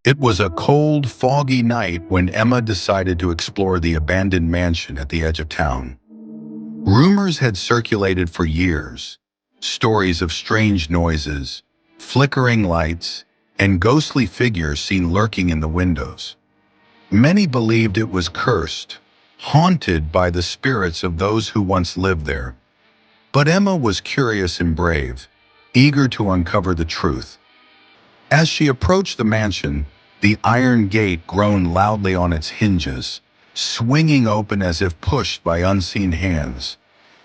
It was a cold, foggy night when Emma decided to explore the abandoned mansion at the edge of town. Rumors had circulated for years, stories of strange noises, flickering lights, and ghostly figures seen lurking in the windows. Many believed it was cursed, haunted by the spirits of those who once lived there. But Emma was curious and brave, eager to uncover the truth. As she approached the mansion, the iron gate groaned loudly on its hinges, swinging open as if pushed by unseen hands.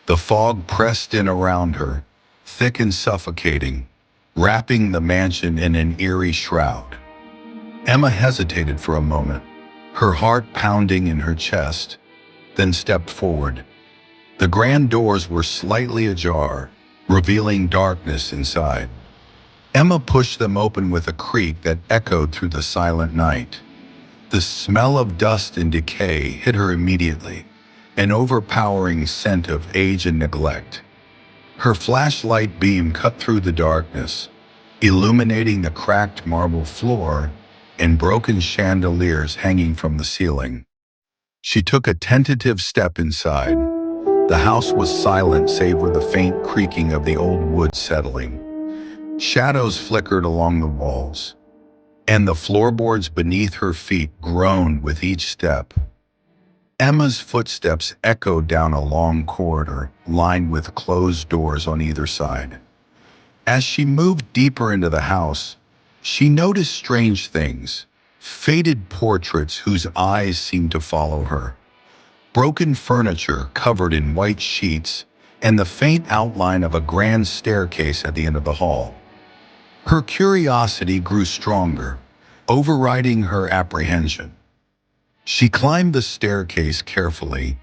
The fog pressed in around her, thick and suffocating, wrapping the mansion in an eerie shroud. Emma hesitated for a moment, her heart pounding in her chest, then stepped forward. The grand doors were slightly ajar, revealing darkness inside. Emma pushed them open with a creak that echoed through the silent night. The smell of dust and decay hit her immediately, an overpowering scent of age and neglect. Her flashlight beam cut through the darkness, illuminating the cracked marble floor and broken chandeliers hanging from the ceiling. She took a tentative step inside. The house was silent save for the faint creaking of the old wood settling. Shadows flickered along the walls, and the floorboards beneath her feet groaned with each step. Emma's footsteps echoed down a long corridor, lined with closed doors on either side. As she moved deeper into the house, she noticed strange things, faded portraits whose eyes seemed to follow her, broken furniture covered in white sheets, and the faint outline of a grand staircase at the end of the hall. Her curiosity grew stronger, overriding her apprehension. She climbed the staircase carefully,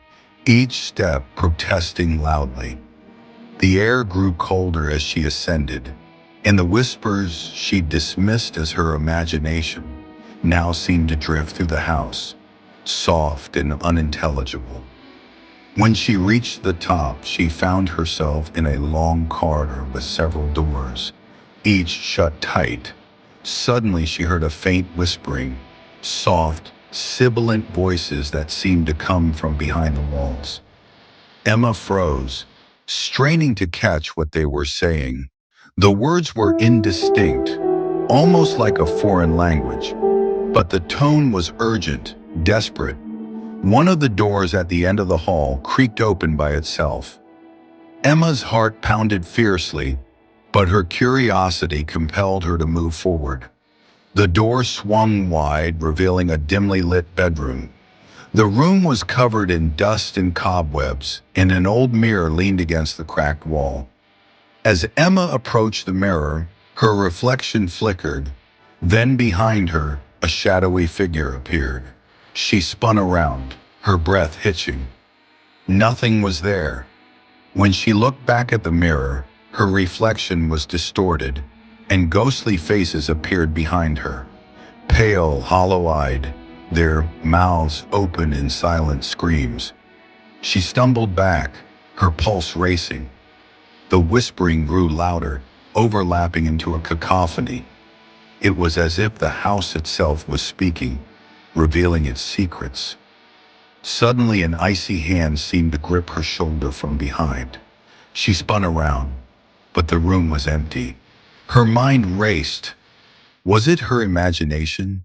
each step protesting loudly. The air grew colder as she ascended, and the whispers she dismissed as her imagination now seemed to drift through the house, soft and unintelligible. When she reached the top, she found herself in a long corridor with several doors, each shut tight. Suddenly she heard a faint whispering, soft, sibilant voices that seemed to come from behind the walls. Emma froze, straining to catch what they were saying. The words were indistinct, almost like a foreign language, but the tone was urgent, desperate. One of the doors at the end of the hall creaked open by itself. Emma's heart pounded fiercely, but her curiosity compelled her to move forward. The door swung wide, revealing a dimly lit bedroom. The room was covered in dust and cobwebs, and an old mirror leaned against the cracked wall. As Emma approached the mirror, her reflection flickered. Then behind her, a shadowy figure appeared. She spun around, her breath hitching. Nothing was there. When she looked back at the mirror, her reflection was distorted, and ghostly faces appeared behind her. Pale, hollow-eyed, their mouths open in silent screams. She stumbled back, her pulse racing. The whispering grew louder, overlapping into a cacophony. It was as if the house itself was speaking, revealing its secrets. Suddenly, an icy hand seemed to grip her shoulder from behind. She spun around, but the room was empty. Her mind raced. Was it her imagination,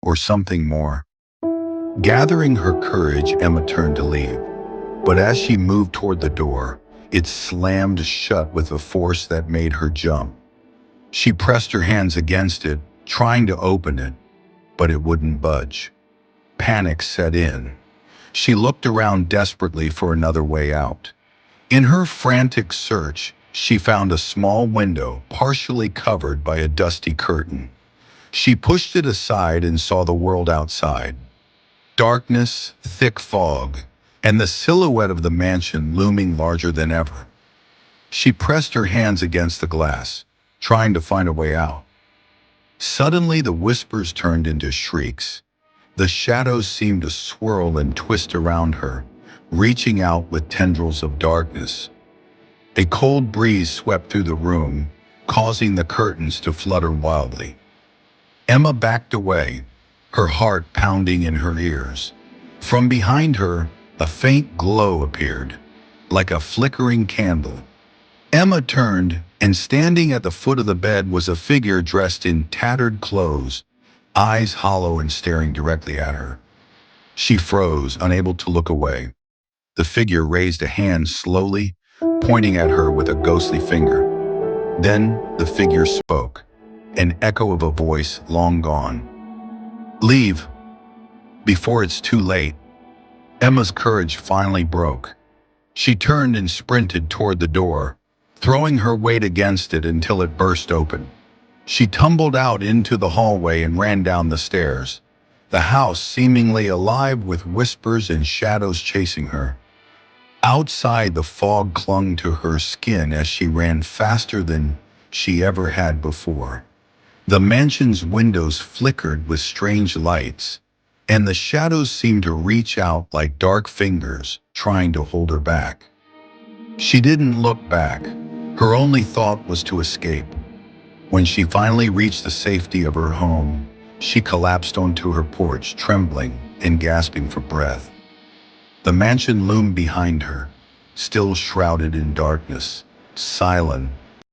or something more? Gathering her courage, Emma turned to leave. But as she moved toward the door, it slammed shut with a force that made her jump. She pressed her hands against it, trying to open it, but it wouldn't budge. Panic set in. She looked around desperately for another way out. In her frantic search, she found a small window partially covered by a dusty curtain. She pushed it aside and saw the world outside. Darkness, thick fog, and the silhouette of the mansion looming larger than ever. She pressed her hands against the glass, trying to find a way out. Suddenly, the whispers turned into shrieks. The shadows seemed to swirl and twist around her, reaching out with tendrils of darkness. A cold breeze swept through the room, causing the curtains to flutter wildly. Emma backed away, her heart pounding in her ears. From behind her, a faint glow appeared, like a flickering candle. Emma turned, and standing at the foot of the bed was a figure dressed in tattered clothes, eyes hollow and staring directly at her. She froze, unable to look away. The figure raised a hand slowly, pointing at her with a ghostly finger. Then the figure spoke, an echo of a voice long gone. Leave, before it's too late. Emma's courage finally broke. She turned and sprinted toward the door, throwing her weight against it until it burst open. She tumbled out into the hallway and ran down the stairs, the house seemingly alive with whispers and shadows chasing her. Outside, the fog clung to her skin as she ran faster than she ever had before. The mansion's windows flickered with strange lights, and the shadows seemed to reach out like dark fingers, trying to hold her back. She didn't look back. Her only thought was to escape. When she finally reached the safety of her home, she collapsed onto her porch, trembling and gasping for breath. The mansion loomed behind her, still shrouded in darkness, silent